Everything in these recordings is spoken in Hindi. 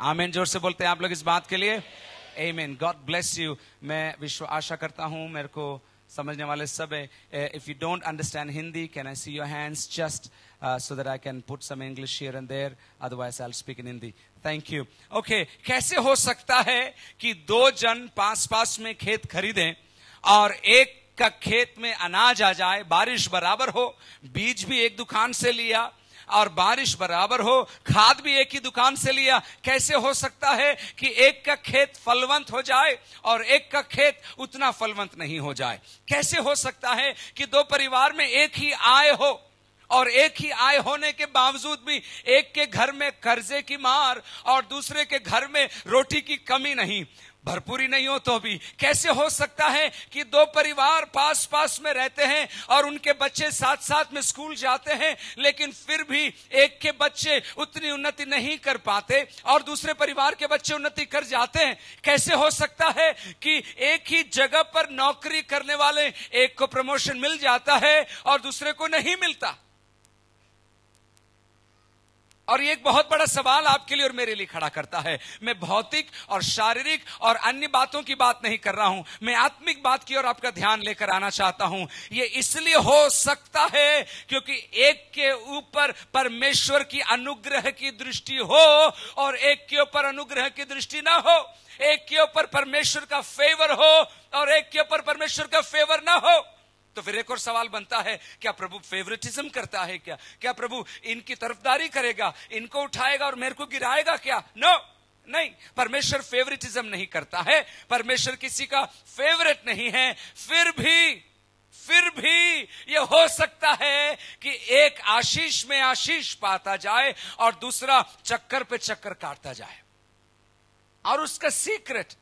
आमीन। जोर से बोलते हैं आप लोग इस बात के लिए। आमीन। God bless you. मैं आशा करता हूं मेरे को समझने वाले सब है। If you don't understand Hindi, can I see your hands just so that I can put some English here and there, otherwise I'll speak in Hindi. Thank you. Okay, कैसे हो सकता है कि दो जन पास पास में खेत खरीदें और एक का खेत में अनाज आ जाए, बारिश बराबर हो, बीज भी एक दुकान से लिया और बारिश बराबर हो, खाद भी एक ही दुकान से लिया। कैसे हो सकता है कि एक का खेत फलवंत हो जाए और एक का खेत उतना फलवंत नहीं हो जाए? कैसे हो सकता है कि दो परिवार में एक ही आय हो और एक ही आय होने के बावजूद भी एक के घर में कर्जे की मार और दूसरे के घर में रोटी की कमी नहीं, भरपूरी नहीं हो तो भी? कैसे हो सकता है कि दो परिवार पास पास में रहते हैं और उनके बच्चे साथ साथ में स्कूल जाते हैं, लेकिन फिर भी एक के बच्चे उतनी उन्नति नहीं कर पाते और दूसरे परिवार के बच्चे उन्नति कर जाते हैं? कैसे हो सकता है कि एक ही जगह पर नौकरी करने वाले एक को प्रमोशन मिल जाता है और दूसरे को नहीं मिलता? और ये एक बहुत बड़ा सवाल आपके लिए और मेरे लिए खड़ा करता है। मैं भौतिक और शारीरिक और अन्य बातों की बात नहीं कर रहा हूं, मैं आत्मिक बात की ओर आपका ध्यान लेकर आना चाहता हूं। ये इसलिए हो सकता है क्योंकि एक के ऊपर परमेश्वर की अनुग्रह की दृष्टि हो और एक के ऊपर अनुग्रह की दृष्टि ना हो। एक के ऊपर परमेश्वर का फेवर हो और एक के ऊपर परमेश्वर का फेवर ना हो। तो फिर एक और सवाल बनता है, क्या प्रभु फेवरेटिज्म करता है? क्या प्रभु इनकी तरफदारी करेगा, इनको उठाएगा और मेरे को गिराएगा क्या? नो, नहीं, परमेश्वर फेवरेटिज्म नहीं करता है, परमेश्वर किसी का फेवरेट नहीं है। फिर भी ये हो सकता है कि एक आशीष में आशीष पाता जाए और दूसरा चक्कर पे चक्कर काटता जाए। और उसका सीक्रेट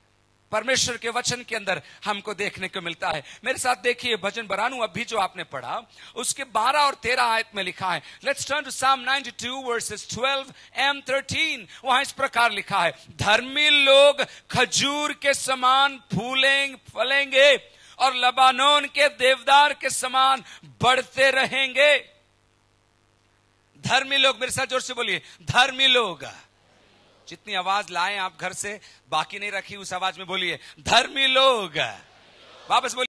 परमेश्वर के वचन के अंदर हमको देखने को मिलता है। मेरे साथ देखिए भजन बरानू अभी जो आपने पढ़ा उसके 12 और 13 आयत में लिखा है। लेट्स टर्न टू साम 92 वर्सेस 12 and 13। वहां इस प्रकार लिखा है, धर्मी लोग खजूर के समान फलेंगे और लबानोन के देवदार के समान बढ़ते रहेंगे। धर्मी लोग, मेरे साथ जोर से बोलिए, धर्मी लोग। जितनी आवाज लाएं आप घर से, बाकी नहीं रखी उस आवाज में बोलिए, धर्मी लोग। वापस बोलिए।